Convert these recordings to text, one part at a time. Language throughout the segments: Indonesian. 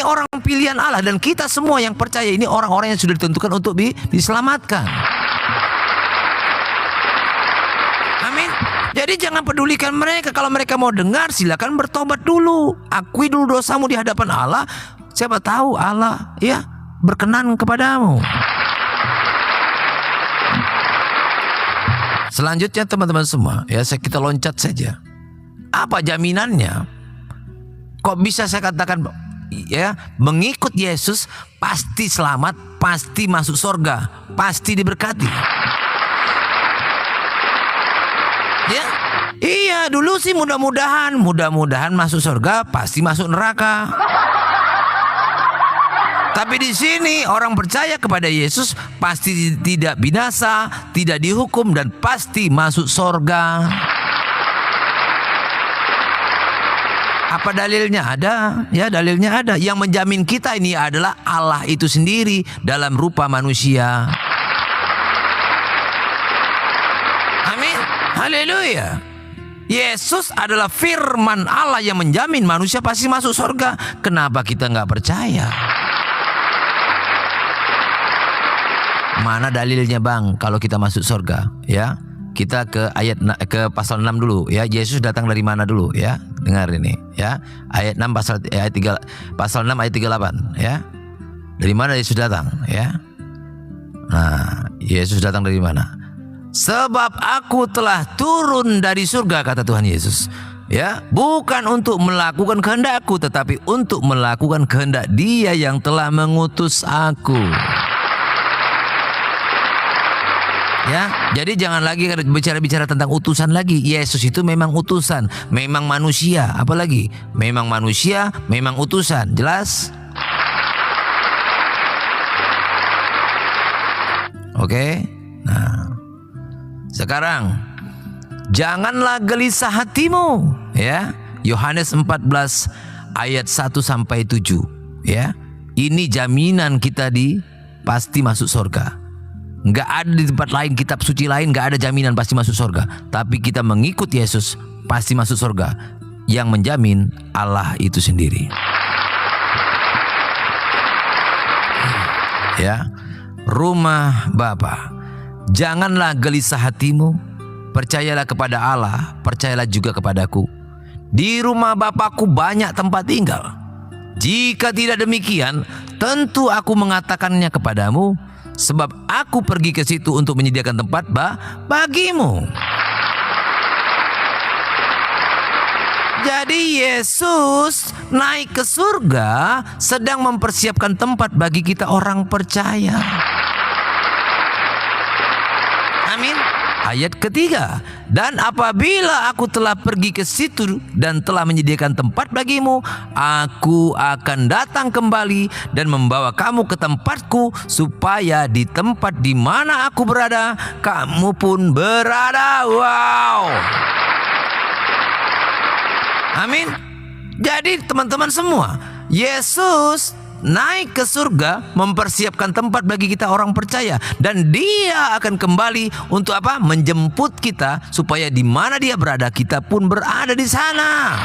orang pilihan Allah, dan kita semua yang percaya ini orang-orang yang sudah ditentukan untuk diselamatkan. Amin. Jadi jangan pedulikan mereka. Kalau mereka mau dengar, silakan bertobat dulu. Akui dulu dosamu di hadapan Allah. Siapa tahu Allah ya berkenan kepadamu. Selanjutnya teman-teman semua, ya kita loncat saja. Apa jaminannya? Kok bisa saya katakan ya, mengikut Yesus pasti selamat, pasti masuk surga, pasti diberkati. Ya, iya dulu sih mudah-mudahan masuk surga, pasti masuk neraka. Tapi di sini orang percaya kepada Yesus pasti tidak binasa, tidak dihukum, dan pasti masuk surga. Apa dalilnya? Ada, ya dalilnya ada. Yang menjamin kita ini adalah Allah itu sendiri dalam rupa manusia. Amin. Haleluya. Yesus adalah firman Allah yang menjamin manusia pasti masuk surga. Kenapa kita nggak percaya? Mana dalilnya bang kalau kita masuk surga? Ya, kita ke pasal 6 dulu ya. Yesus datang dari mana dulu ya? Dengar ini ya. Ayat 6 pasal 6 ayat 38 ya. Dari mana Yesus datang ya? Nah, Yesus datang dari mana? Sebab aku telah turun dari surga, kata Tuhan Yesus. Ya, bukan untuk melakukan kehendakku, tetapi untuk melakukan kehendak Dia yang telah mengutus aku. Ya, jadi jangan lagi bicara tentang utusan lagi. Yesus itu memang utusan, memang manusia, apalagi memang manusia, memang utusan. Jelas? Oke. Nah, sekarang janganlah gelisah hatimu, ya. Yohanes 14 ayat 1 sampai 7, ya. Ini jaminan kita pasti masuk surga. Nggak ada di tempat lain, kitab suci lain nggak ada jaminan pasti masuk surga. Tapi kita mengikut Yesus pasti masuk surga. Yang menjamin Allah itu sendiri. Ya, rumah Bapa. Janganlah gelisah hatimu. Percayalah kepada Allah, percayalah juga kepadaku. Di rumah Bapakku banyak tempat tinggal. Jika tidak demikian, tentu aku mengatakannya kepadamu. Sebab aku pergi ke situ untuk menyediakan tempat bagimu. Jadi Yesus naik ke surga sedang mempersiapkan tempat bagi kita orang percaya. Amin. Ayat ketiga, dan apabila aku telah pergi ke situ dan telah menyediakan tempat bagimu, aku akan datang kembali dan membawa kamu ke tempatku, supaya di tempat di mana aku berada, kamu pun berada. Wow. Amin. Jadi teman-teman semua, Yesus naik ke surga mempersiapkan tempat bagi kita orang percaya, dan Dia akan kembali untuk apa? Menjemput kita supaya di mana Dia berada kita pun berada di sana.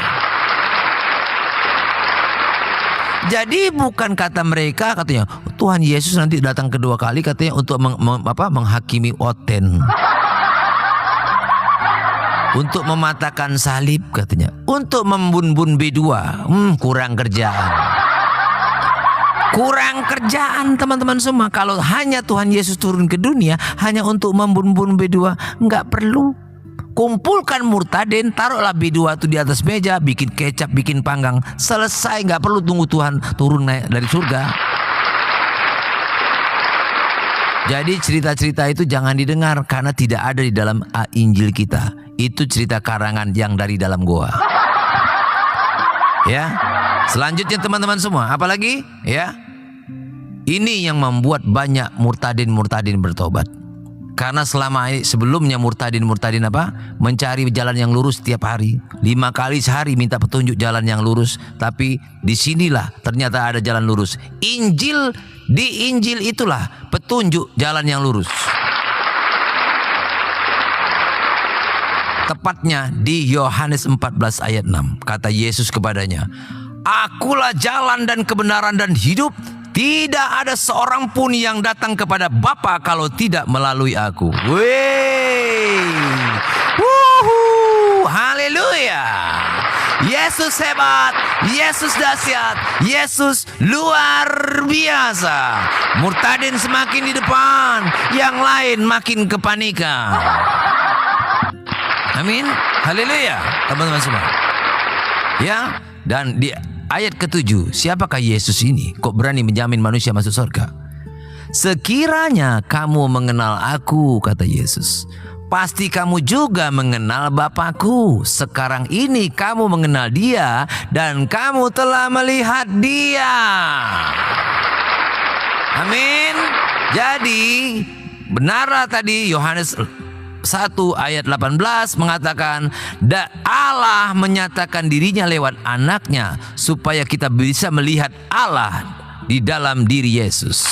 Jadi bukan kata mereka katanya Tuhan Yesus nanti datang kedua kali katanya untuk menghakimi oten. Untuk mematahkan salib katanya, untuk membun-bun B2. Kurang kerjaan. Kurang kerjaan teman-teman semua. Kalau hanya Tuhan Yesus turun ke dunia hanya untuk membun-bun B2, nggak perlu. Kumpulkan murtadin, taruhlah B2 itu di atas meja, bikin kecap, bikin panggang, selesai. Nggak perlu tunggu Tuhan turun naik dari surga. Jadi cerita-cerita itu jangan didengar karena tidak ada di dalam Injil kita. Itu cerita karangan yang dari dalam goa. Ya. Selanjutnya teman-teman semua, apalagi? Ya. Ini yang membuat banyak murtadin bertobat. Karena sebelumnya murtadin mencari jalan yang lurus setiap hari. 5 kali sehari minta petunjuk jalan yang lurus. Tapi disinilah ternyata ada jalan lurus. Di Injil itulah petunjuk jalan yang lurus. Tepatnya di Yohanes 14 ayat 6. Kata Yesus kepadanya, Akulah jalan dan kebenaran dan hidup. Tidak ada seorang pun yang datang kepada Bapa kalau tidak melalui aku. Haleluya. Yesus hebat, Yesus dahsyat, Yesus luar biasa. Murtadin semakin di depan, yang lain makin kepanikan. Amin. Haleluya, teman-teman semua. Ya, dan di ayat ke-7, siapakah Yesus ini? Kok berani menjamin manusia masuk surga? Sekiranya kamu mengenal aku, kata Yesus, pasti kamu juga mengenal Bapakku. Sekarang ini kamu mengenal Dia dan kamu telah melihat Dia. Amin. Jadi benarlah tadi Yohanes 1 ayat 18 mengatakan, Allah menyatakan dirinya lewat anaknya supaya kita bisa melihat Allah di dalam diri Yesus.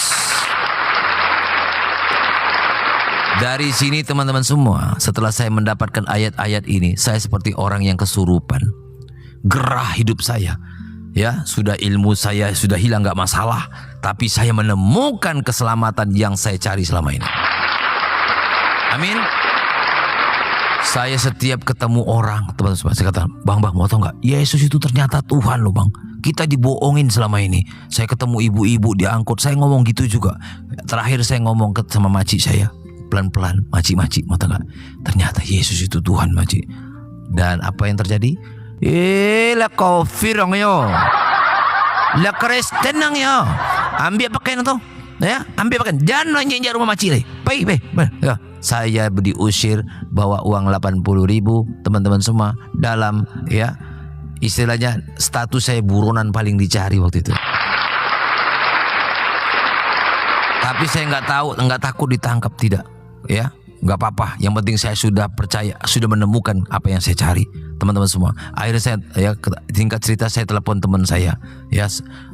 Dari sini teman-teman semua, setelah saya mendapatkan ayat-ayat ini, saya seperti orang yang kesurupan. Gerah hidup saya. Ya, sudah ilmu saya sudah hilang, gak masalah, tapi saya menemukan keselamatan yang saya cari selama ini. Amin. Saya setiap ketemu orang, teman-teman, saya kata, bang, mau tau gak, Yesus itu ternyata Tuhan loh bang. Kita dibohongin selama ini. Saya ketemu ibu-ibu diangkut, saya ngomong gitu juga. Terakhir saya ngomong sama makcik saya, pelan-pelan, makcik, mau tau gak, ternyata Yesus itu Tuhan, makcik. Dan apa yang terjadi? Lah kafir dong yo, lah Kristen dong yo. Ambil pakaian tuh, ya, ambil pakaian. Jangan nanya rumah makcik lagi. Baik. Ya. Saya diusir, bawa uang 80.000, teman-teman semua, dalam, ya, istilahnya status saya buronan paling dicari waktu itu. Tapi saya nggak takut ditangkap, tidak, ya, nggak apa-apa. Yang penting saya sudah percaya, sudah menemukan apa yang saya cari, teman-teman semua. Akhirnya saya, ya, tingkat cerita, saya telepon teman saya, ya,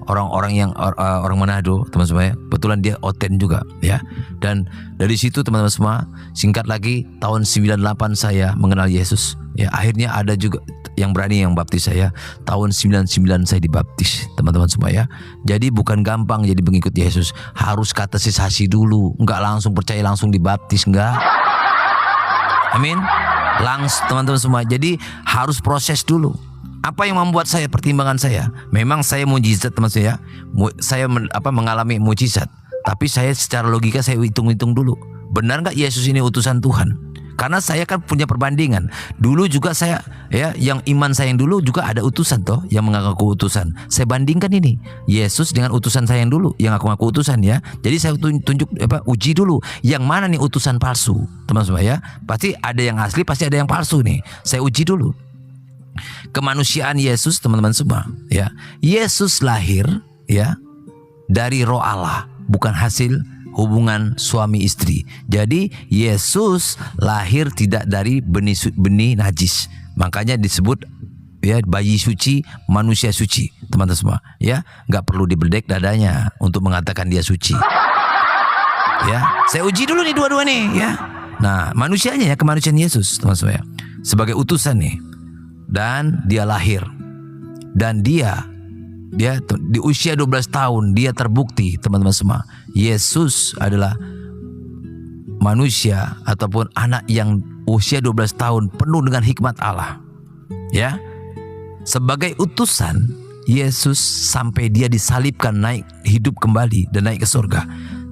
orang-orang yang orang Manado, teman semua, ya, kebetulan dia oten juga, ya. Dan dari situ teman-teman semua, singkat lagi, tahun 98 saya mengenal Yesus, ya. Akhirnya ada juga yang berani yang baptis saya. Tahun 99 saya dibaptis, teman-teman semua, ya. Jadi bukan gampang jadi pengikut Yesus, harus katekisasi dulu, nggak langsung percaya langsung dibaptis, nggak. Amin. Langsung, teman-teman semua. Jadi harus proses dulu. Apa yang membuat saya, pertimbangan saya, memang saya mujizat, teman saya. Saya mengalami mujizat. Tapi saya secara logika saya hitung-hitung dulu. Benar nggak Yesus ini utusan Tuhan? Karena saya kan punya perbandingan. Dulu juga saya, ya, yang iman saya yang dulu juga ada utusan toh, yang mengaku utusan. Saya bandingkan ini Yesus dengan utusan saya yang dulu, yang aku ngaku utusan, ya. Jadi saya tunjuk, uji dulu yang mana nih utusan palsu, teman-teman, ya. Pasti ada yang asli, pasti ada yang palsu nih. Saya uji dulu kemanusiaan Yesus, teman-teman semua, ya. Yesus lahir, ya, dari Roh Allah, bukan hasil hubungan suami istri. Jadi Yesus lahir tidak dari benih najis. Makanya disebut, ya, bayi suci, manusia suci, teman-teman semua, ya. Nggak perlu dibedek dadanya untuk mengatakan dia suci. Ya, saya uji dulu nih dua-dua nih, ya. Nah, manusianya, ya, kemanusiaan Yesus, teman-teman semua, ya, sebagai utusan nih. Dan dia lahir, dan dia di usia 12 tahun dia terbukti, teman-teman semua, Yesus adalah manusia ataupun anak yang usia 12 tahun penuh dengan hikmat Allah, ya. Sebagai utusan Yesus sampai dia disalibkan, naik hidup kembali dan naik ke surga,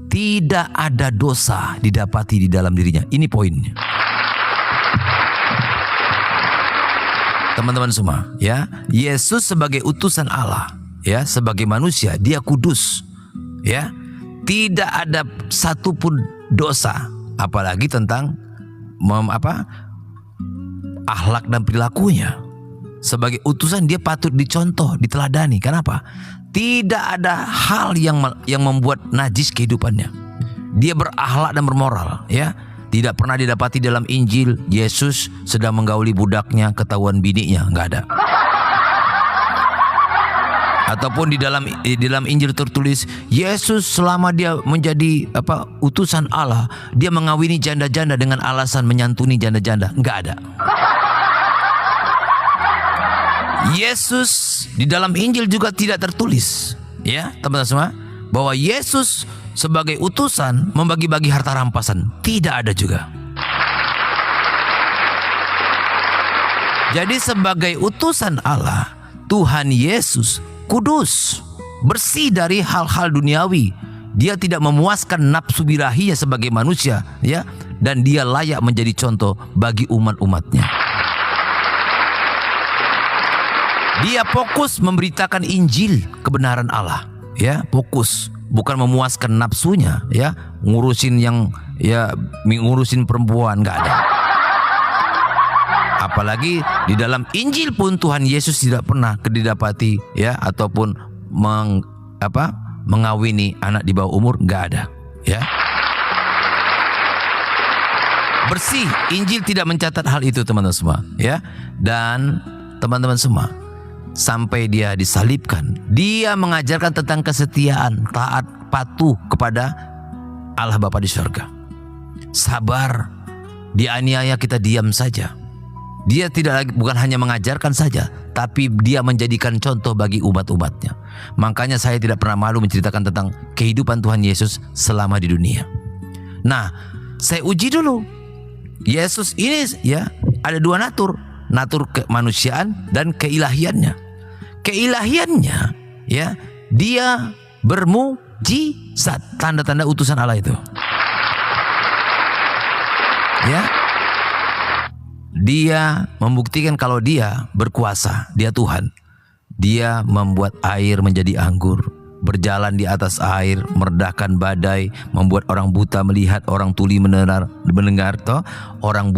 tidak ada dosa didapati di dalam dirinya. Ini poinnya, teman-teman semua, ya. Yesus sebagai utusan Allah, ya, sebagai manusia dia kudus, ya. Tidak ada satupun dosa, apalagi tentang akhlak dan perilakunya. Sebagai utusan dia patut dicontoh, diteladani. Kenapa? Tidak ada hal yang membuat najis kehidupannya. Dia berakhlak dan bermoral, ya. Tidak pernah didapati dalam Injil Yesus sedang menggauli budaknya, ketahuan bininya, nggak ada. Ataupun di dalam Injil tertulis Yesus selama dia menjadi utusan Allah, dia mengawini janda-janda dengan alasan menyantuni janda-janda, nggak ada. Yesus di dalam Injil juga tidak tertulis, ya teman-teman semua, bahwa Yesus sebagai utusan membagi-bagi harta rampasan. Tidak ada juga. Jadi sebagai utusan Allah, Tuhan Yesus kudus, bersih dari hal-hal duniawi. Dia tidak memuaskan nafsu birahinya sebagai manusia, ya, dan dia layak menjadi contoh bagi umat-umatnya. Dia fokus memberitakan Injil kebenaran Allah, ya, fokus, bukan memuaskan nafsunya, ya, ngurusin perempuan, nggak ada. Apalagi di dalam Injil pun Tuhan Yesus tidak pernah didapati, ya, ataupun mengawini anak di bawah umur, nggak ada, ya. Bersih, Injil tidak mencatat hal itu, teman-teman semua, ya. Dan teman-teman semua, sampai dia disalibkan, dia mengajarkan tentang kesetiaan, taat, patuh kepada Allah Bapa di surga. Sabar, dianiaya kita diam saja. Dia bukan hanya mengajarkan saja, tapi dia menjadikan contoh bagi umat-umatnya. Makanya saya tidak pernah malu menceritakan tentang kehidupan Tuhan Yesus selama di dunia. Nah, saya uji dulu. Yesus ini, ya, ada dua natur kemanusiaan dan keilahiannya. Keilahiannya, ya, dia bermujizat, tanda-tanda utusan Allah itu. Ya. Dia membuktikan kalau dia berkuasa, dia Tuhan. Dia membuat air menjadi anggur, berjalan di atas air, meredahkan badai, membuat orang buta melihat, orang tuli mendengar, orang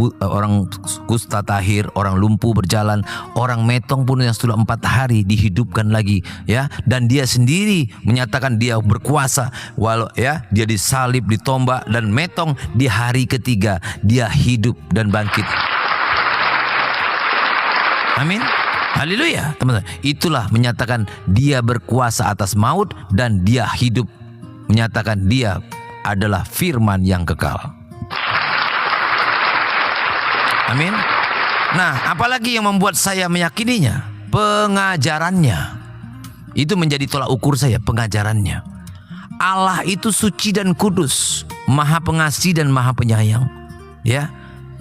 kusta tahir, orang lumpuh berjalan, orang metong pun yang sudah 4 hari dihidupkan lagi, ya. Dan dia sendiri menyatakan dia berkuasa, walau, ya, dia disalib, ditombak, dan metong di hari ketiga dia hidup dan bangkit. Amin. Haleluya, teman-teman. Itulah menyatakan dia berkuasa atas maut dan dia hidup, menyatakan dia adalah firman yang kekal. Amin. Nah, apalagi yang membuat saya meyakininya? Pengajarannya. Itu menjadi tolak ukur saya, pengajarannya. Allah itu suci dan kudus, Maha Pengasih dan Maha Penyayang, ya.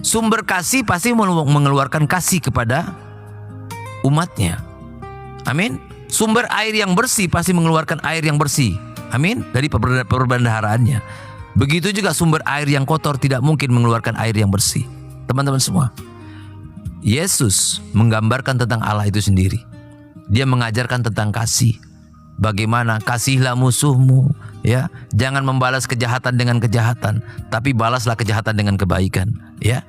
Sumber kasih pasti mengeluarkan kasih kepada umatnya. Amin. Sumber air yang bersih pasti mengeluarkan air yang bersih. Amin. Dari perbendaharaannya. Begitu juga sumber air yang kotor tidak mungkin mengeluarkan air yang bersih. Teman-teman semua, Yesus menggambarkan tentang Allah itu sendiri. Dia mengajarkan tentang kasih. Bagaimana kasihilah musuhmu, ya. Jangan membalas kejahatan dengan kejahatan, tapi balaslah kejahatan dengan kebaikan, ya.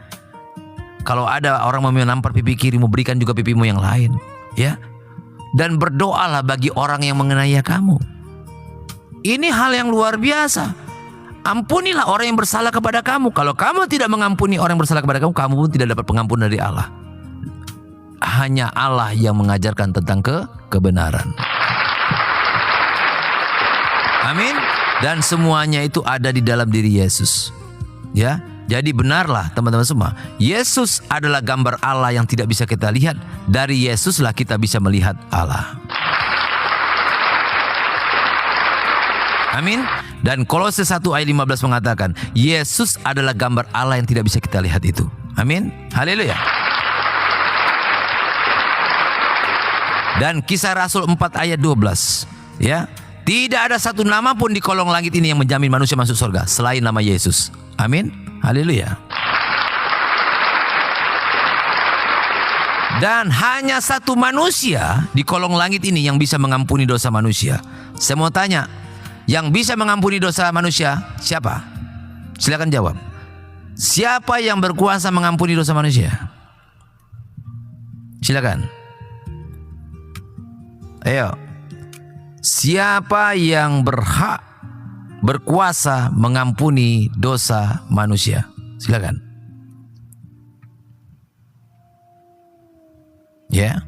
Kalau ada orang menampar pipi kirimu, berikan juga pipimu yang lain, ya. Dan berdoalah bagi orang yang menganiaya kamu. Ini hal yang luar biasa. Ampunilah orang yang bersalah kepada kamu. Kalau kamu tidak mengampuni orang yang bersalah kepada kamu, kamu pun tidak dapat pengampunan dari Allah. Hanya Allah yang mengajarkan tentang kebenaran. Amin. Dan semuanya itu ada di dalam diri Yesus, ya. Jadi benarlah teman-teman semua, Yesus adalah gambar Allah yang tidak bisa kita lihat. Dari Yesuslah kita bisa melihat Allah. Amin. Dan Kolose 1 ayat 15 mengatakan, Yesus adalah gambar Allah yang tidak bisa kita lihat itu. Amin. Haleluya. Dan Kisah Rasul 4 ayat 12, ya. Tidak ada satu nama pun di kolong langit ini yang menjamin manusia masuk surga selain nama Yesus. Amin. Haleluya. Dan hanya satu manusia di kolong langit ini yang bisa mengampuni dosa manusia. Saya mau tanya, yang bisa mengampuni dosa manusia siapa? Silakan jawab. Siapa yang berkuasa mengampuni dosa manusia? Silakan. Ayo. Siapa yang berhak berkuasa mengampuni dosa manusia? Silakan. Ya.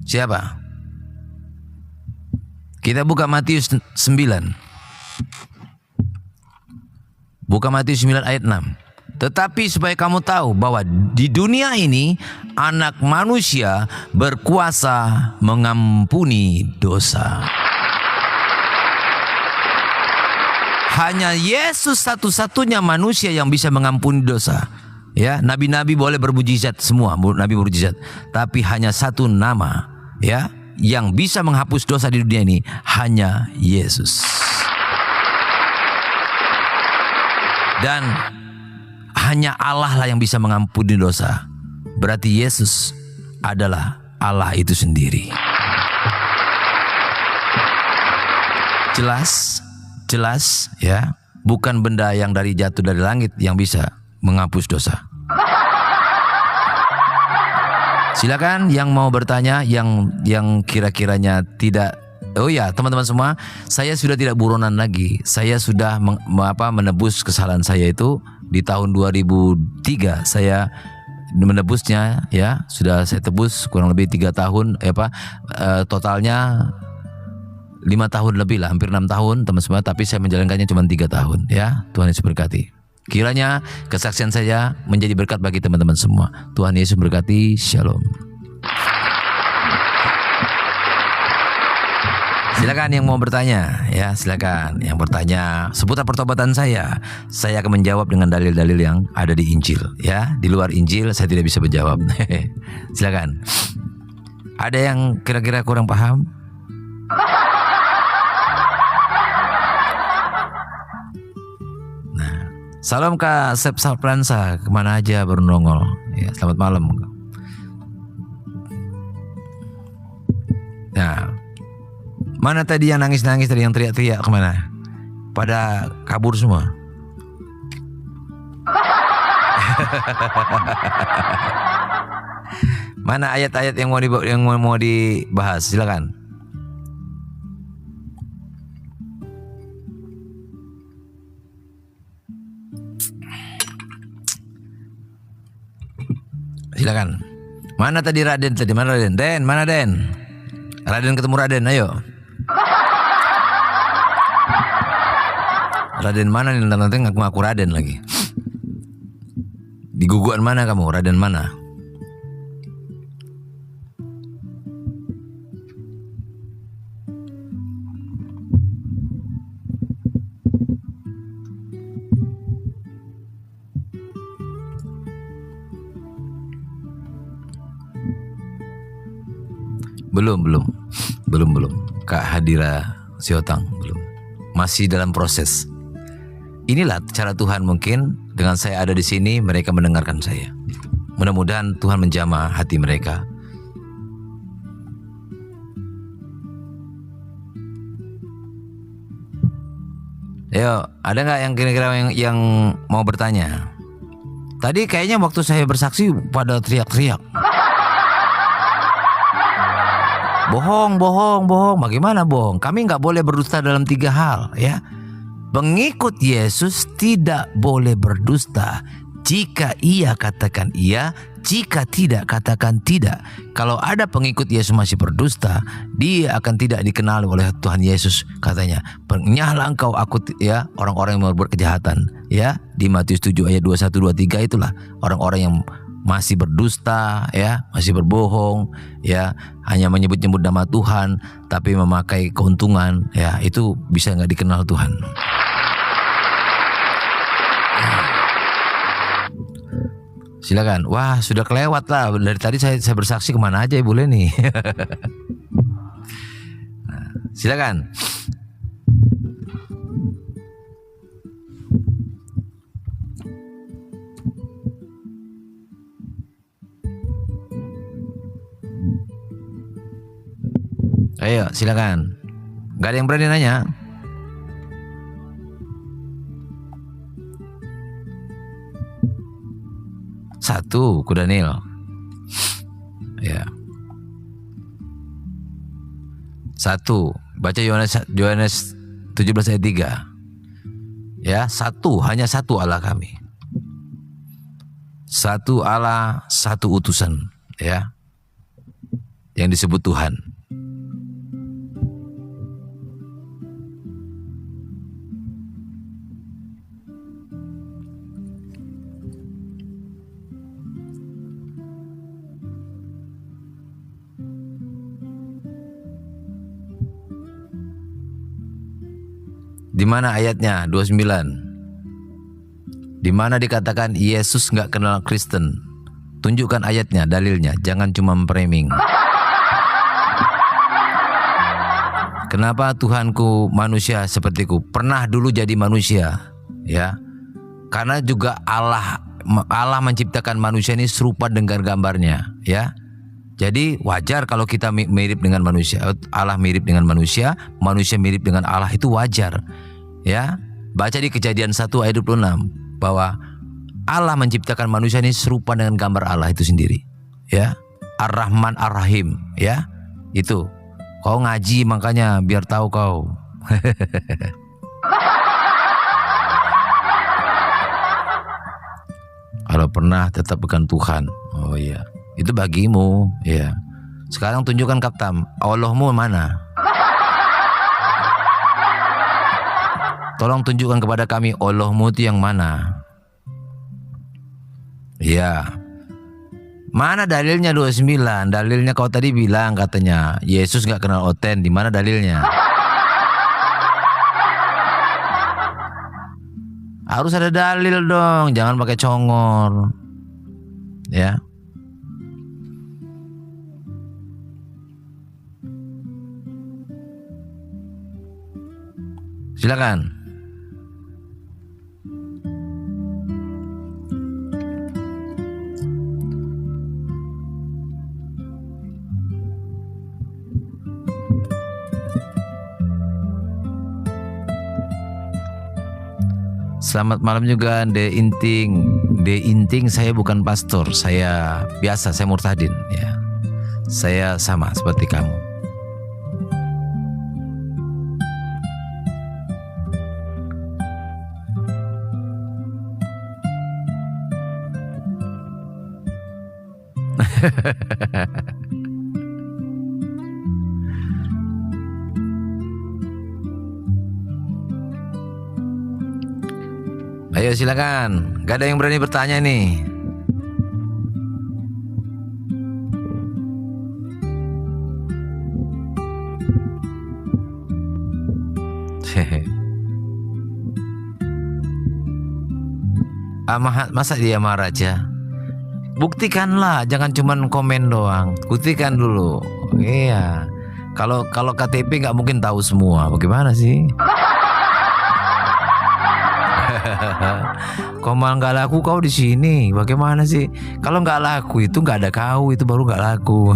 Siapa? Kita buka Matius 9. Buka Matius 9 ayat 6. Tetapi supaya kamu tahu bahwa di dunia ini Anak Manusia berkuasa mengampuni dosa. Hanya Yesus satu-satunya manusia yang bisa mengampuni dosa. Ya, nabi-nabi boleh bermujizat, semua nabi bermujizat, tapi hanya satu nama, ya, yang bisa menghapus dosa di dunia ini, hanya Yesus. Dan hanya Allah lah yang bisa mengampuni dosa. Berarti Yesus adalah Allah itu sendiri. Jelas ya, bukan benda yang jatuh dari langit yang bisa menghapus dosa. Silakan yang mau bertanya, yang kira-kiranya tidak. Oh ya, teman-teman semua, saya sudah tidak buronan lagi. Saya sudah menebus kesalahan saya itu di tahun 2003. Saya menebusnya, ya, sudah saya tebus kurang lebih 3 tahun, totalnya 5 tahun lebih lah, hampir 6 tahun teman semua, tapi saya menjalankannya cuma 3 tahun, ya. Tuhan Yesus berkati. Kiranya kesaksian saya menjadi berkat bagi teman-teman semua. Tuhan Yesus berkati. Shalom. Silakan yang mau bertanya, ya, silakan yang bertanya seputar pertobatan saya. Saya akan menjawab dengan dalil-dalil yang ada di Injil, ya. Di luar Injil saya tidak bisa menjawab. Silakan. Ada yang kira-kira kurang paham? Nah, salam Kak Sep Sapransa, kemana aja baru nongol? Ya, selamat malam. Nah, mana tadi yang nangis-nangis tadi, yang teriak-teriak, kemana? Pada kabur semua. Mana ayat-ayat yang mau dibahas? Silakan. Silakan. Mana tadi Raden tadi? Mana Raden? Den, mana Den? Raden ketemu Raden, ayo. Raden mana nih? Nanti ngaku Raden lagi. Di guguan mana kamu? Raden mana? Belum. Kak Hadira Siotang belum. Masih dalam proses. Inilah cara Tuhan, mungkin dengan saya ada di sini mereka mendengarkan saya. Mudah-mudahan Tuhan menjamah hati mereka. Ayo, ada nggak yang kira-kira yang mau bertanya? Tadi kayaknya waktu saya bersaksi pada teriak-teriak. Bohong. Bagaimana bohong? Kami nggak boleh berdusta dalam 3 hal, ya. Pengikut Yesus tidak boleh berdusta. Jika ia katakan iya, jika tidak katakan tidak. Kalau ada pengikut Yesus masih berdusta, dia akan tidak dikenal oleh Tuhan Yesus. Katanya, "Penyahlah engkau aku," ya, orang-orang yang berbuat kejahatan, ya. Di Matius 7 ayat 21 23 itulah orang-orang yang masih berdusta, ya, masih berbohong, ya, hanya menyebut-nyebut nama Tuhan tapi memakai keuntungan, ya, itu bisa nggak dikenal Tuhan. Silakan. Wah, sudah kelewat lah. Dari tadi saya bersaksi kemana aja Ibu Leni. Nah, silakan. Ayo, silakan. Gak ada yang berani nanya. Satu, kuda Nil. Ya. Satu, baca Yohanes 17 ayat 3. Ya, hanya satu Allah kami. Satu Allah, satu utusan, ya. Yang disebut Tuhan. Di mana ayatnya? 29. Di mana dikatakan Yesus nggak kenal Kristen? Tunjukkan ayatnya, dalilnya. Jangan cuma framing. Kenapa Tuhanku manusia sepertiku? Pernah dulu jadi manusia, ya. Karena juga Allah menciptakan manusia ini serupa dengan gambarnya, ya. Jadi wajar kalau kita mirip dengan manusia. Allah mirip dengan manusia, manusia mirip dengan Allah, itu wajar. Ya. Baca di Kejadian 1 ayat 26 bahwa Allah menciptakan manusia ini serupa dengan gambar Allah itu sendiri. Ya. Ar-Rahman Ar-Rahim, ya. Itu. Kau ngaji makanya biar tahu kau. Kalau pernah tetap bukan Tuhan. Oh iya. Itu bagimu, ya. Sekarang tunjukkan Kaptam, Allahmu mana? Tolong tunjukkan kepada kami Allahmu itu yang mana? Ya. Mana dalilnya 29? Dalilnya kau tadi bilang katanya Yesus nggak kenal Oten. Di mana dalilnya? Harus ada dalil dong, jangan pakai congor. Ya. Silakan. Selamat malam juga De Inting. De Inting, saya bukan pastor, saya biasa, saya murtadin, ya. Saya sama seperti kamu. Ayo silakan, gak ada yang berani bertanya nih. Masa dia Maharaja? Buktikanlah, jangan cuman komen doang. Buktikan dulu. Iya. Kalau KTP nggak mungkin tahu semua. Bagaimana sih? Kau malah nggak laku kau di sini. Bagaimana sih? Kalau nggak laku itu nggak ada kau, itu baru nggak laku.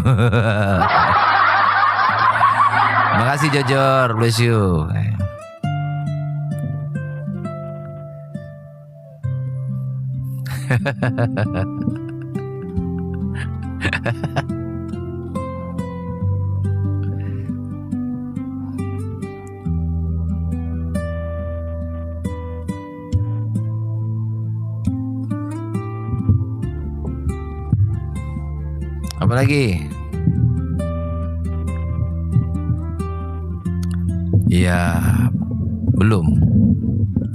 Makasih Jojor, bless you. Apa lagi? Ya, belum.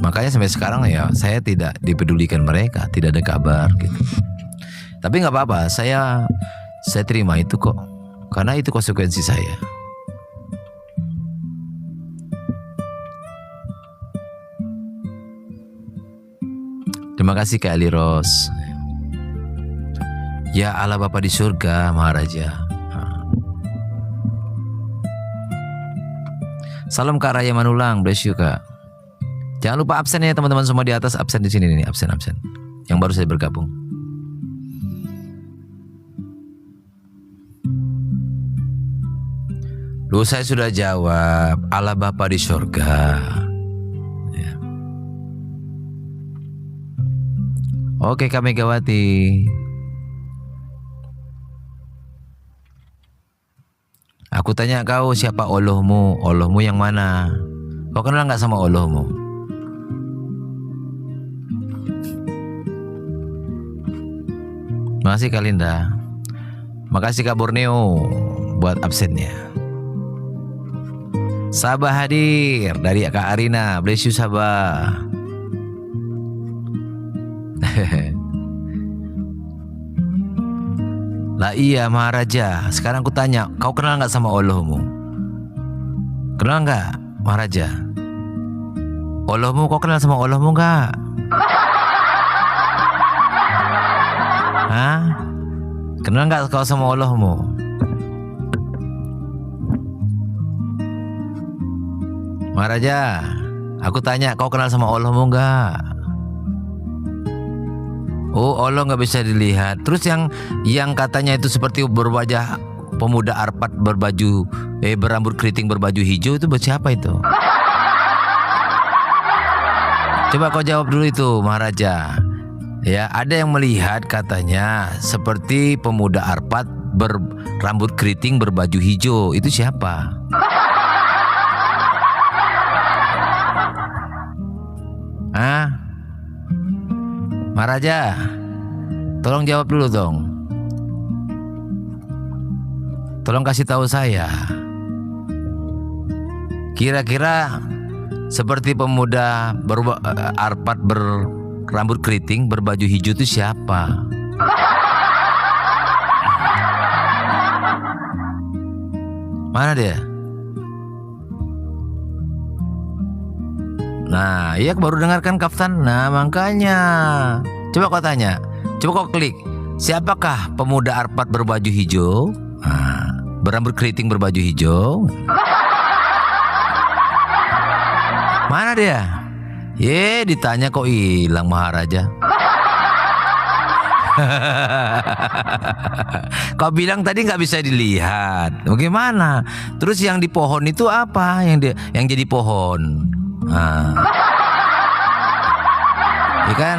Makanya sampai sekarang ya saya tidak dipedulikan mereka, tidak ada kabar gitu. Tapi nggak apa-apa, saya terima itu kok, karena itu konsekuensi saya. Terima kasih Kak Ali Ros. Ya Allah Bapa di surga, Maharaja. Salam Kak Raya Manulang, bless you Kak. Jangan lupa absen ya teman-teman semua di atas, absen di sini nih, absen. Yang baru saja bergabung. Loh, saya sudah jawab, Allah Bapa di surga. Ya. Oke Kak Megawati. Aku tanya kau, siapa Allahmu? Allahmu yang mana? Kau kenal nggak sama Allahmu? Makasih Kak Linda. Makasih Kak Borneo buat absennya. Sabah hadir dari Kak Arina. Bless you Sabah. Lah iya Maharaja. Sekarang aku tanya, kau kenal nggak sama Allahmu? Kenal nggak Maharaja? Allahmu, kau kenal sama Allahmu nggak? Hah? Kenal nggak kau sama Allahmu? Maharaja, aku tanya, kau kenal sama Allahmu nggak? Oh, Allah nggak bisa dilihat. Terus yang katanya itu seperti berwajah pemuda Arpad berambut keriting berbaju hijau itu siapa itu? Coba kau jawab dulu itu, Maharaja. Ya, ada yang melihat katanya seperti pemuda Arpad berambut keriting berbaju hijau. Itu siapa? Hah? Maharaja, tolong jawab dulu dong. Tolong kasih tahu saya. Kira-kira seperti pemuda Arpad berambut keriting berbaju hijau itu siapa? Mana dia? Nah, iya baru dengarkan Kaftan. Nah, makanya. Coba kau tanya. Coba kau klik. Siapakah pemuda Arpad berbaju hijau? Nah, berambut keriting berbaju hijau. Mana dia? Ditanya kok hilang, Maharaja. Kau bilang tadi nggak bisa dilihat. Bagaimana? Terus yang di pohon itu apa? Yang jadi pohon? Nah, ya kan?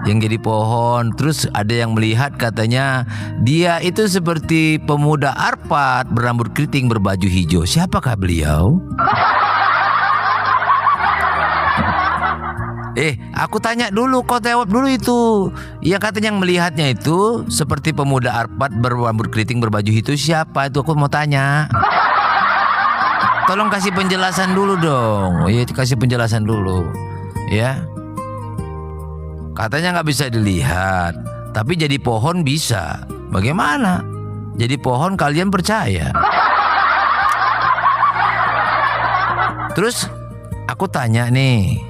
Yang jadi pohon. Terus ada yang melihat katanya dia itu seperti pemuda Arpad berambut keriting berbaju hijau. Siapakah beliau? Aku tanya dulu, kau jawab dulu itu. Yang katanya yang melihatnya itu seperti pemuda Arpad berambut keriting berbaju hijau, siapa itu? Aku mau tanya. Tolong kasih penjelasan dulu dong. Iya, kasih penjelasan dulu. Ya. Katanya nggak bisa dilihat, tapi jadi pohon bisa. Bagaimana? Jadi pohon kalian percaya? Terus aku tanya nih,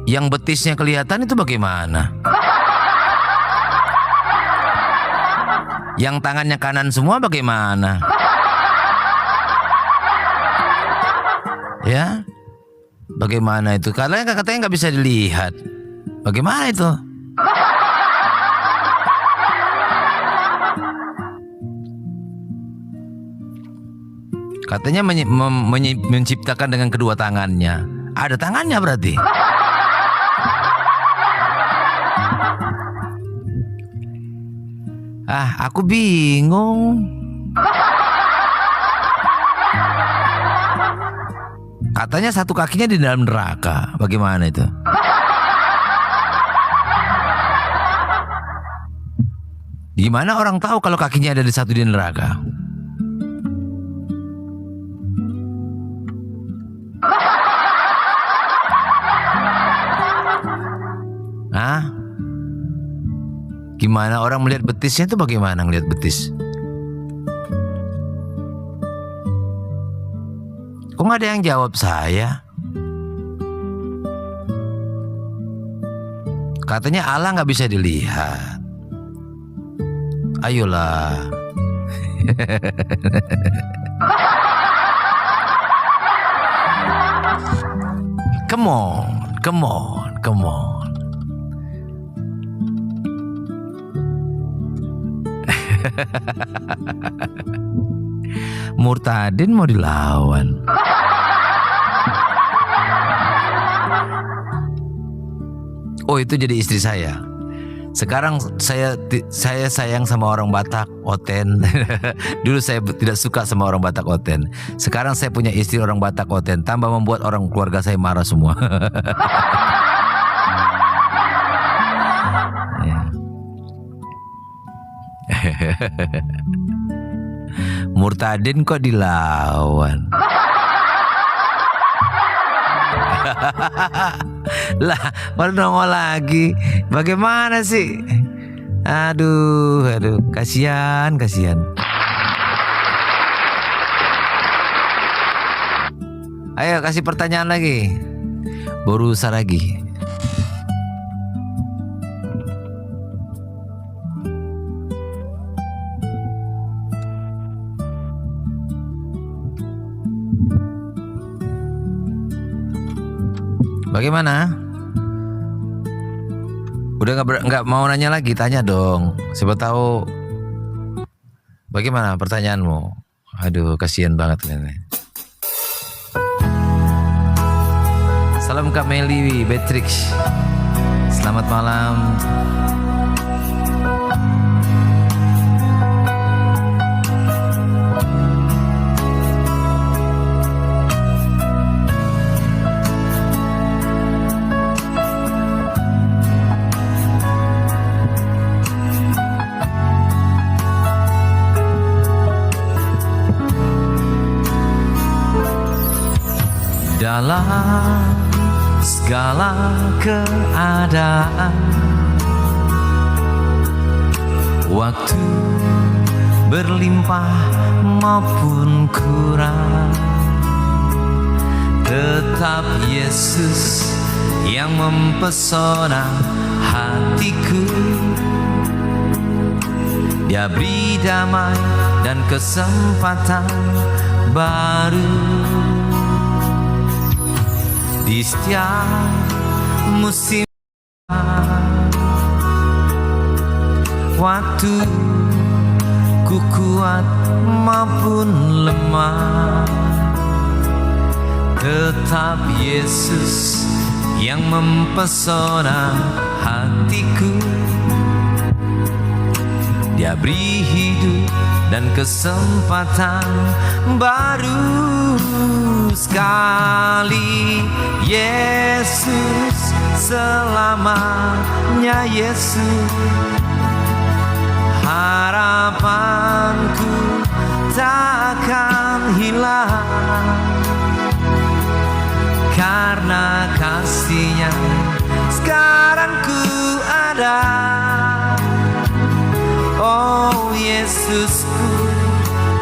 yang betisnya kelihatan itu bagaimana? Yang tangannya kanan semua bagaimana? Ya, bagaimana itu? Katanya nggak bisa dilihat. Bagaimana itu? Katanya menciptakan dengan kedua tangannya. Ada tangannya berarti. Aku bingung. Katanya satu kakinya di dalam neraka. Bagaimana itu? Gimana orang tahu kalau kakinya ada di satu di neraka? Gimana orang melihat betisnya itu? Bagaimana ngelihat betis? Kok nggak ada yang jawab saya? Katanya Allah nggak bisa dilihat. Ayolah. Come on, come on, come on. Murtadin mau dilawan. Oh, itu jadi istri saya. Sekarang saya sayang sama orang Batak Oten. Dulu saya tidak suka sama orang Batak Oten. Sekarang saya punya istri orang Batak Oten. Tambah membuat orang keluarga saya marah semua. Murtadin kok dilawan? Lah, baru nongol lagi. Bagaimana sih? Aduh, kasihan. Ayo kasih pertanyaan lagi. Boru Saragi. Bagaimana? Udah nggak mau nanya lagi, tanya dong. Siapa tahu. Bagaimana pertanyaanmu? Aduh, kasihan banget ini. Salam Kak Meli Beatrix. Selamat malam. Dalam segala keadaan, waktu berlimpah maupun kurang, tetap Yesus yang mempesona hatiku. Dia beri damai dan kesempatan baru di setiap musim. Waktu ku kuat maupun lemah, tetap Yesus yang mempesona hatiku. Dia beri hidup dan kesempatan baru sekali. Yesus selamanya, Yesus harapanku takkan hilang, karena kasih-Nya sekarang ku ada. Oh Yesusku,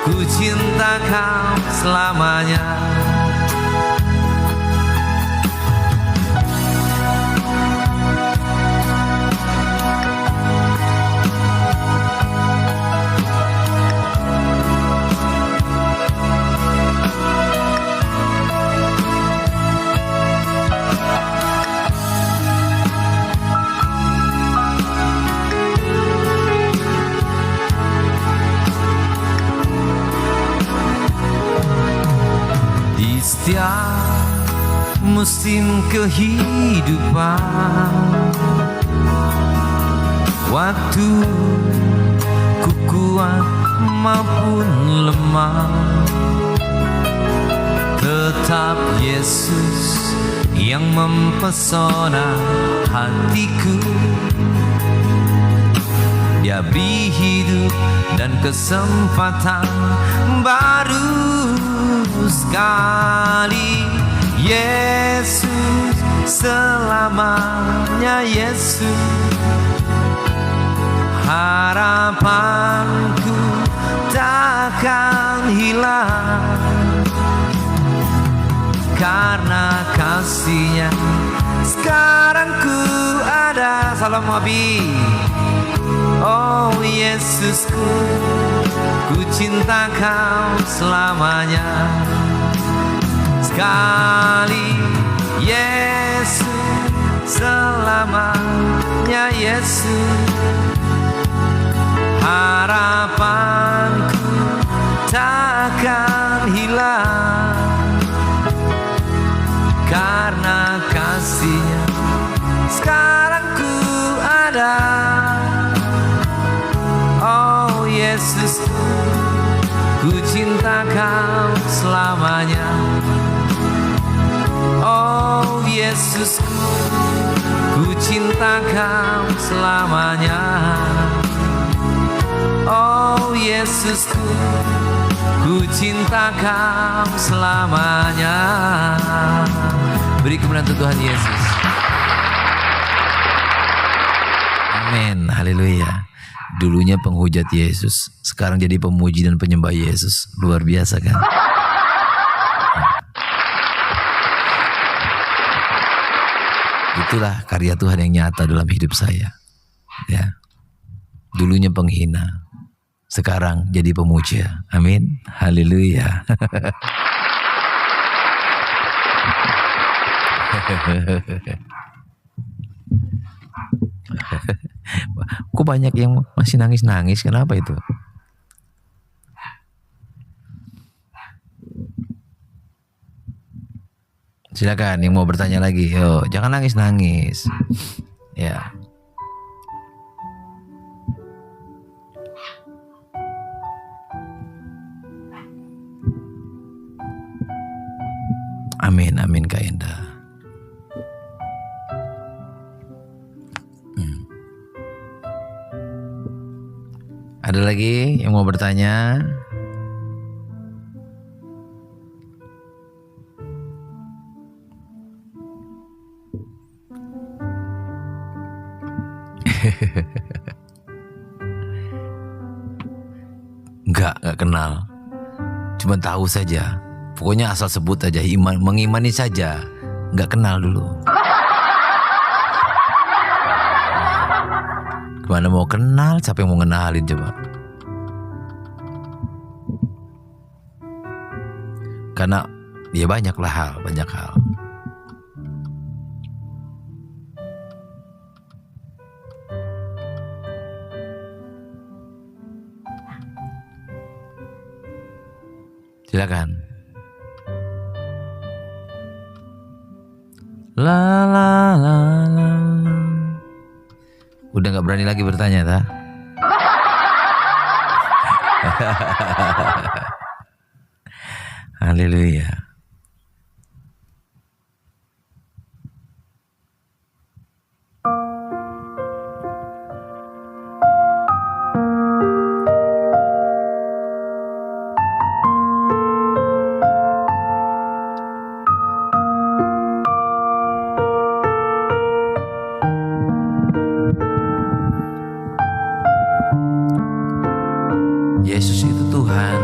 ku cinta Kau selamanya. Setiap musim kehidupan, waktu ku kuat maupun lemah, tetap Yesus yang mempesona hatiku. Dia beri hidup dan kesempatan baru sekali. Yesus selamanya, Yesus harapanku takkan hilang, karena kasih-Nya sekarang ku ada. Salam Abi. Oh Yesusku, ku cinta Kau selamanya. Sekali Yesus selamanya, Yesus harapanku takkan hilang, karena kasih-Nya sekarang ku ada. Oh Yesusku, ku cinta Kau selamanya. Oh Yesusku, ku cinta Kau selamanya. Oh Yesusku, ku cinta Kau selamanya. Beri kemuliaan untuk Tuhan Yesus. Amin, haleluya. Dulunya penghujat Yesus, sekarang jadi pemuji dan penyembah Yesus. Luar biasa kan? Itulah karya Tuhan yang nyata dalam hidup saya. Ya. Dulunya penghina, sekarang jadi pemuja. Amin. Haleluya. Kok banyak yang masih nangis-nangis? Kenapa itu? Silakan yang mau bertanya lagi. Yo, jangan nangis-nangis. Ya. Amin, amin Kak Indah. Ada lagi yang mau bertanya? Enggak kenal. Cuma tahu saja. Pokoknya asal sebut aja, mengimani saja. Enggak kenal dulu. Gimana mau kenal? Siapa yang mau ngenalin coba? Karena ya banyak hal. Silakan. La la la la. Udah nggak berani lagi bertanya, tak? Haleluya. Yesus itu Tuhan.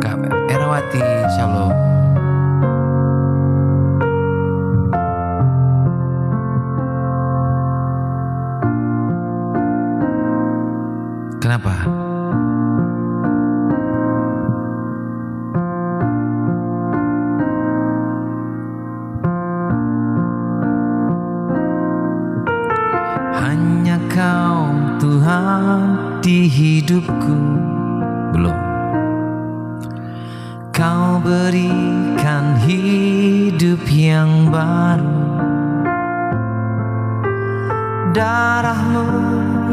Kak Erawati, shalom. Kenapa? Hanya Kau Tuhan di hidupku. Belum. Kau berikan hidup yang baru. Darah-Mu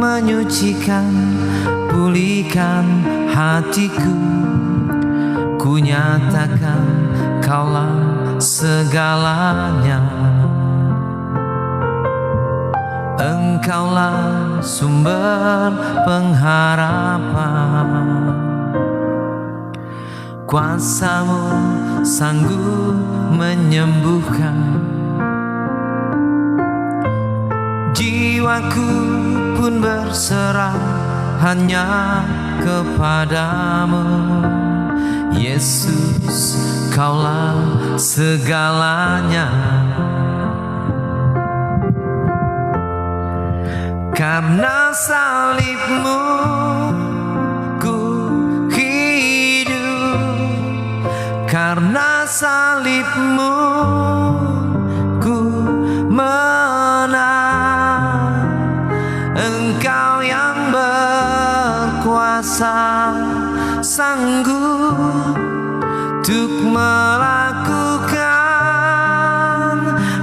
menyucikan, pulihkan hatiku. Ku nyatakan Kaulah segalanya. Engkaulah sumber pengharapan. Kuasa-Mu sanggup menyembuhkan. Jiwaku pun berserah hanya kepadamu. Yesus, Kaulah segalanya. Karena salib-Mu ku hidup. Karena salib-Mu ku menang. Engkau yang berkuasa, sanggup untuk melakukan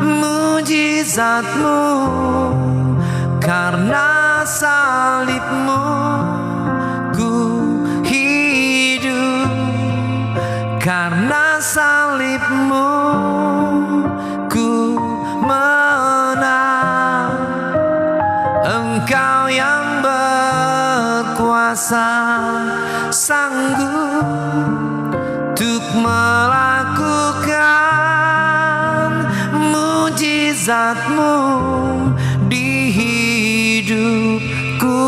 mujizat-Mu. Karena salib-Mu ku hidup. Karena salib-Mu ku menang. Engkau yang berkuasa, sanggup untuk melakukan mujizat-Mu di hidupku.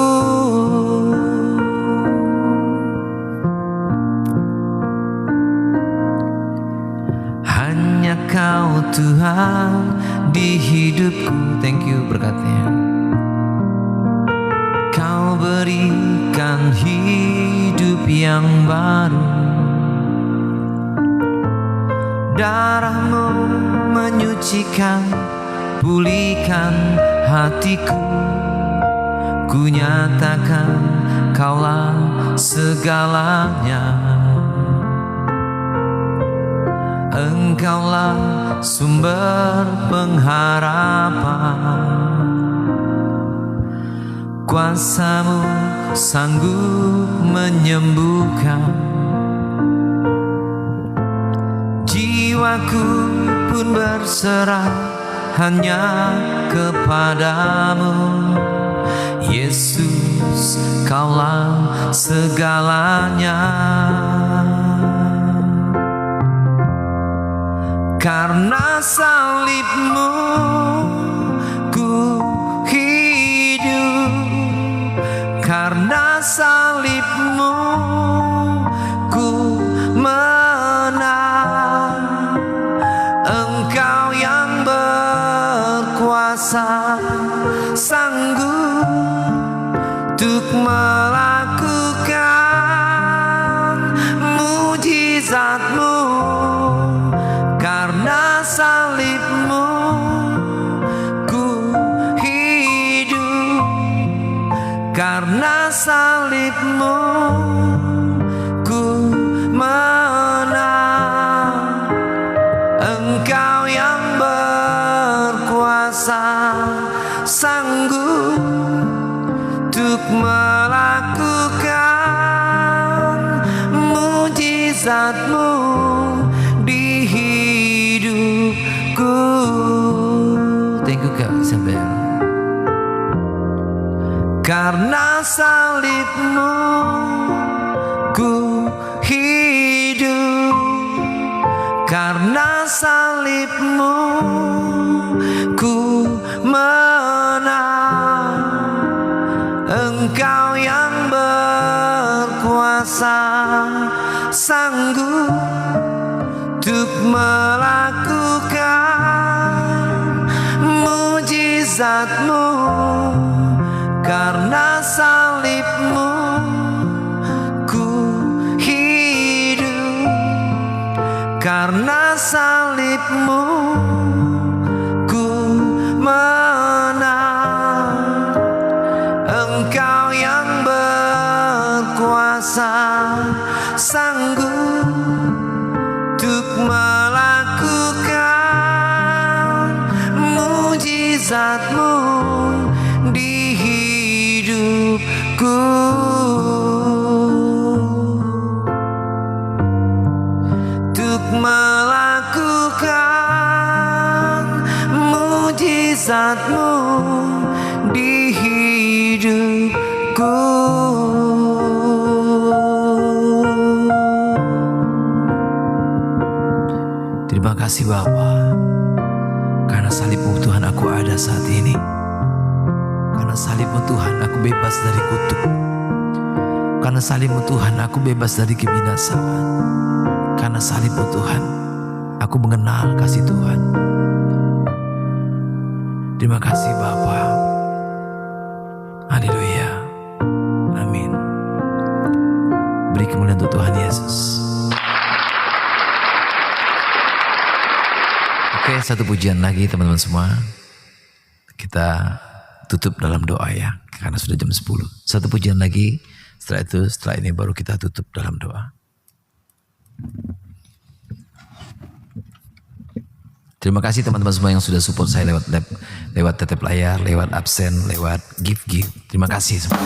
Hanya Engkau Tuhan di hidupku. Thank you berkatnya. Kau berikan hidup yang baru. Darah-Mu menyucikan, pulihkan hatiku. Ku nyatakan Kaulah segalanya. Engkaulah sumber pengharapan. Kuasa-Mu sanggup menyembuhkan. Jiwaku pun berserah hanya kepadamu. Yesus, Kaulah segalanya. Karena salib-Mu ku hidup. Karena salib-Mu ku menang. Engkau yang berkuasa, sanggup untuk melakukan mujizat-Mu. Karena salib-Mu ku hidup. Karena salib-Mu ku menang. Engkau yang berkuasa, sanggup untuk melakukan mujizat-Mu di hidupku. Thank you Kak Isabel. Karena salib-Mu ku hidup. Karena salib-Mu ku menang. Engkau yang berkuasa, sanggup untuk melakukan mujizat-Mu. Karena salib-Mu ku hidup. Karena salib-Mu ku menang. Engkau yang berkuasa, sanggup untuk melakukan mujizat-Mu di hidupku. Untuk melakukan mujizat-Mu di hidupku. Terima kasih Bapa, karena salib-Mu Tuhan aku ada saat ini. Karena salib-Mu Tuhan aku bebas dari kutuk. Karena salib-Mu Tuhan aku bebas dari kebinasaan. Karena salib-Mu Tuhan aku mengenal kasih Tuhan. Terima kasih Bapa. Haleluya. Amin. Beri kemuliaan untuk Tuhan Yesus. Oke, satu pujian lagi teman-teman semua. Kita tutup dalam doa ya, karena sudah jam 10. Satu pujian lagi, setelah ini baru kita tutup dalam doa. Terima kasih teman-teman semua yang sudah support saya lewat tetep layar, lewat absen, lewat give. Terima kasih semua.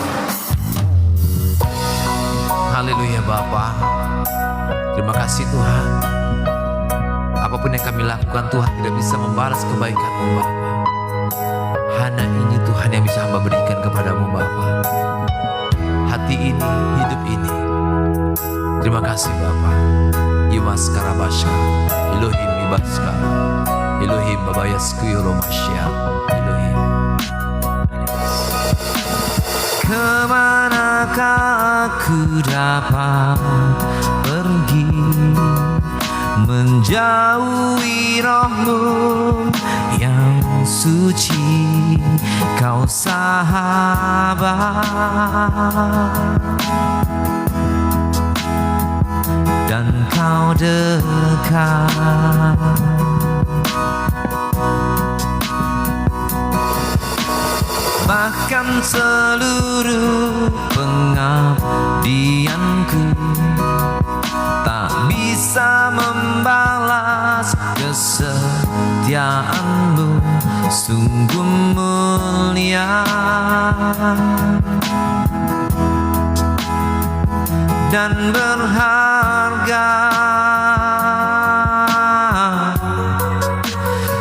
Haleluya Bapa. Terima kasih Tuhan. Apapun yang kami lakukan Tuhan tidak bisa membalas kebaikan-Mu Bapa. Hanya ini Tuhan yang bisa hamba berikan kepadamu Bapa. Hati ini, hidup ini. Terima kasih Bapa. Yumas Karabasha, Elohim Ibaska, Elohim Babayasku Yoromasya, Elohim. Kemanakah aku dapat pergi menjauhi rohmu yang suci, kau sahabat, dan kau dekat. Bahkan seluruh pengabdianku tak bisa membalas kesetiaanmu, sungguh mulia dan berharga,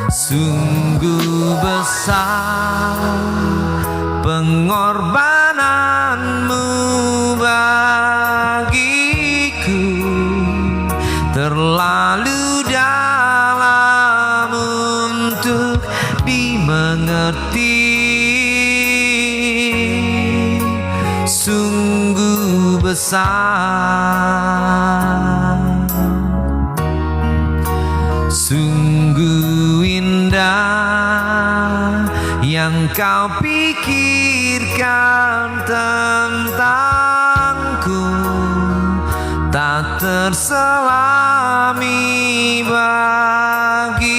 sungguh besar pengorbananmu bagiku, terlalu dalam untuk dimengerti, sungguh besar, sungguh indah yang kau pikirkan tentangku, tak terselami bagiku,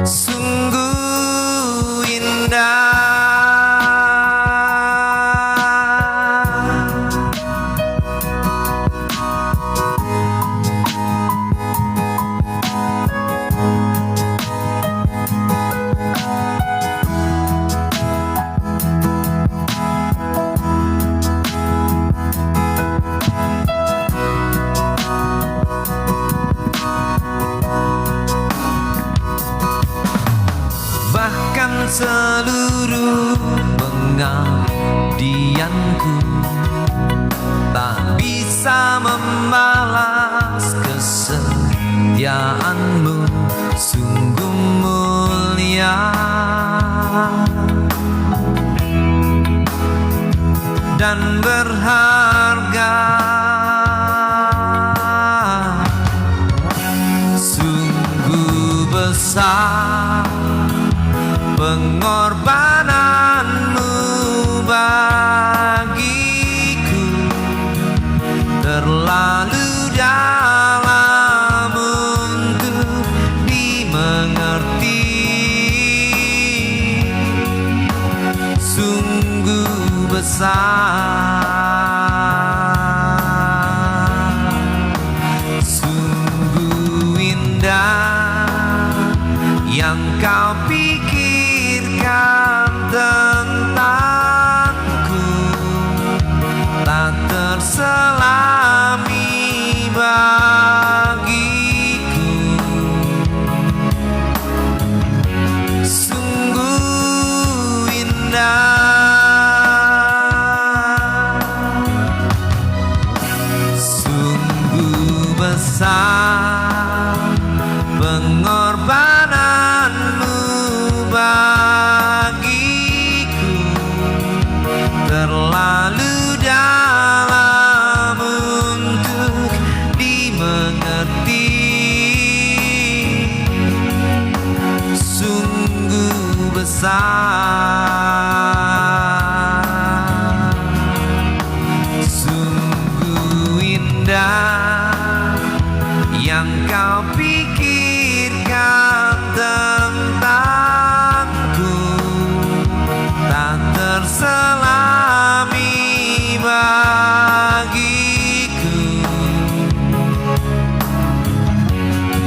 sungguh indah. Seluruh pengabdianku tak bisa membalas kesetiaanmu, sungguh mulia dan berharga, sungguh besar pengorbananmu bagiku, terlalu dalam untuk dimengerti, sungguh besar, sungguh indah yang kau pikirkan tentangku, tak terselami bagiku, sungguh indah, sungguh besar pengorbananmu bagiku, terlalu dalam untuk dimengerti, sungguh besar, sungguh indah yang kau pikirkan tentangku, tak terselami bagiku,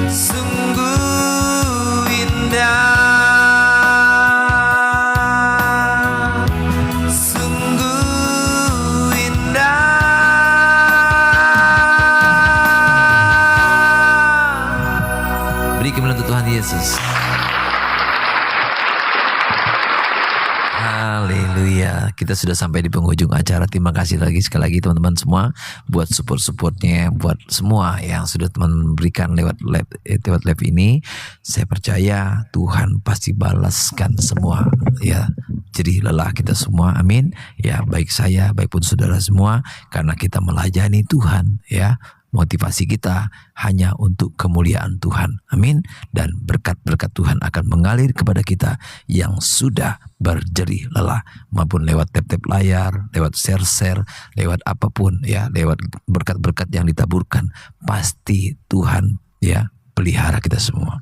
sungguh indah, sungguh indah. Beri kemuliaan untuk Tuhan Yesus. Haleluya. Kita sudah sampai di penghujung acara. Terima kasih sekali lagi teman-teman semua buat support-supportnya, buat semua yang sudah teman berikan lewat live ini. Saya percaya Tuhan pasti balaskan semua ya. jerih lelah kita semua. Amin. Ya, baik saya, baik pun saudara semua, karena kita melayani Tuhan, ya. Motivasi kita hanya untuk kemuliaan Tuhan. Amin. Dan berkat-berkat Tuhan akan mengalir kepada kita yang sudah berjerih lelah, maupun lewat tap-tap layar, lewat share-share, lewat apapun, ya, lewat berkat-berkat yang ditaburkan. Pasti Tuhan, ya, pelihara kita semua.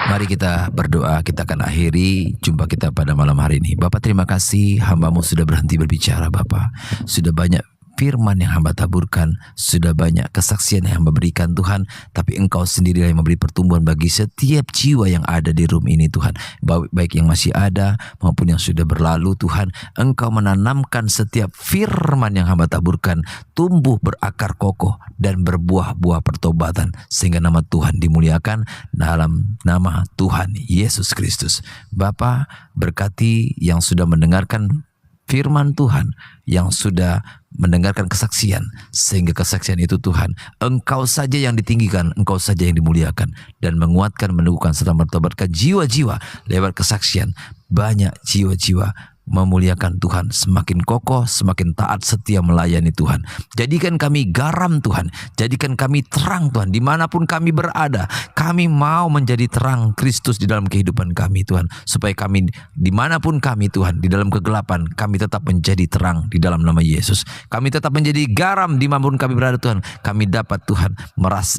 Mari kita berdoa, kita akan akhiri jumpa kita pada malam hari ini. Bapak, terima kasih, hamba-Mu sudah berhenti berbicara, Bapak. Sudah banyak firman yang hamba taburkan, sudah banyak kesaksian yang hamba berikan, Tuhan. Tapi Engkau sendiri yang memberi pertumbuhan bagi setiap jiwa yang ada di room ini, Tuhan. Baik yang masih ada maupun yang sudah berlalu, Tuhan. Engkau menanamkan setiap firman yang hamba taburkan tumbuh berakar kokoh dan berbuah-buah pertobatan, sehingga nama Tuhan dimuliakan dalam nama Tuhan Yesus Kristus. Bapa, berkati yang sudah mendengarkan firman Tuhan, yang sudah mendengarkan kesaksian, sehingga kesaksian itu, Tuhan, Engkau saja yang ditinggikan, Engkau saja yang dimuliakan, dan menguatkan, meneguhkan, serta mertobatkan jiwa-jiwa lewat kesaksian. Banyak jiwa-jiwa memuliakan Tuhan, semakin kokoh, semakin taat setia melayani Tuhan. Jadikan kami garam, Tuhan. Jadikan kami terang, Tuhan. Dimanapun kami berada, kami mau menjadi terang Kristus di dalam kehidupan kami, Tuhan. Supaya kami, dimanapun kami, Tuhan, di dalam kegelapan, kami tetap menjadi terang di dalam nama Yesus. Kami tetap menjadi garam dimanapun kami berada, Tuhan. Kami dapat, Tuhan,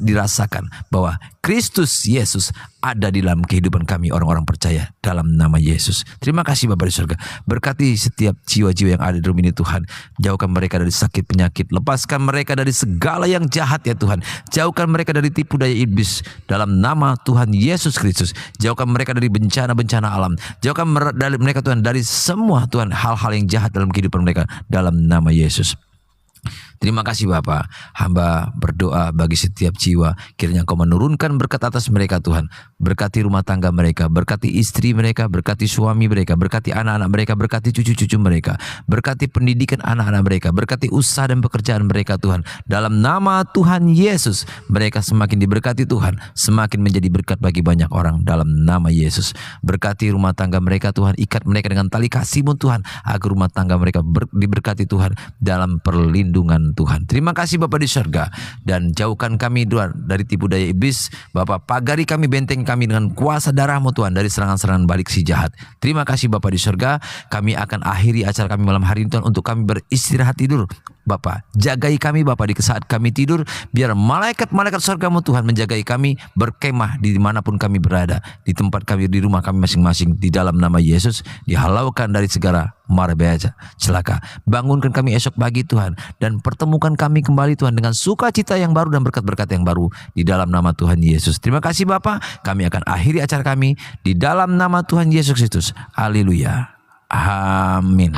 dirasakan bahwa Kristus Yesus ada di dalam kehidupan kami, orang-orang percaya, dalam nama Yesus. Terima kasih Bapa di surga. Berkati setiap jiwa-jiwa yang ada di rumah ini, Tuhan. Jauhkan mereka dari sakit penyakit. Lepaskan mereka dari segala yang jahat, ya Tuhan. Jauhkan mereka dari tipu daya iblis dalam nama Tuhan Yesus Kristus. Jauhkan mereka dari bencana-bencana alam. Jauhkan mereka, Tuhan, dari semua, Tuhan, hal-hal yang jahat dalam kehidupan mereka dalam nama Yesus. Terima kasih Bapa. Hamba berdoa bagi setiap jiwa, kiranya Engkau menurunkan berkat atas mereka, Tuhan. Berkati rumah tangga mereka, berkati istri mereka, berkati suami mereka, berkati anak-anak mereka, berkati cucu-cucu mereka, berkati pendidikan anak-anak mereka, berkati usaha dan pekerjaan mereka, Tuhan. Dalam nama Tuhan Yesus, mereka semakin diberkati, Tuhan, semakin menjadi berkat bagi banyak orang dalam nama Yesus. Berkati rumah tangga mereka, Tuhan. Ikat mereka dengan tali kasih-Mu, Tuhan, agar rumah tangga mereka diberkati, Tuhan, dalam perlindungan Tuhan. Terima kasih Bapa di surga, dan jauhkan kami, Tuhan, dari tipu daya iblis. Bapa, pagari kami, benteng kami dengan kuasa darah-Mu, Tuhan, dari serangan-serangan balik si jahat. Terima kasih Bapa di surga. Kami akan akhiri acara kami malam hari ini, Tuhan, untuk kami beristirahat tidur. Bapa, jagai kami Bapa di saat kami tidur, biar malaikat-malaikat surga-Mu, Tuhan, menjagai kami, berkemah di dimanapun kami berada, di tempat kami, di rumah kami masing-masing, di dalam nama Yesus. Dihalaukan dari segala mara bahaya celaka. Bangunkan kami esok pagi, Tuhan, dan pertemukan kami kembali, Tuhan, dengan sukacita yang baru dan berkat-berkat yang baru di dalam nama Tuhan Yesus. Terima kasih Bapa. Kami akan akhiri acara kami di dalam nama Tuhan Yesus Kristus. Haleluya. Amin.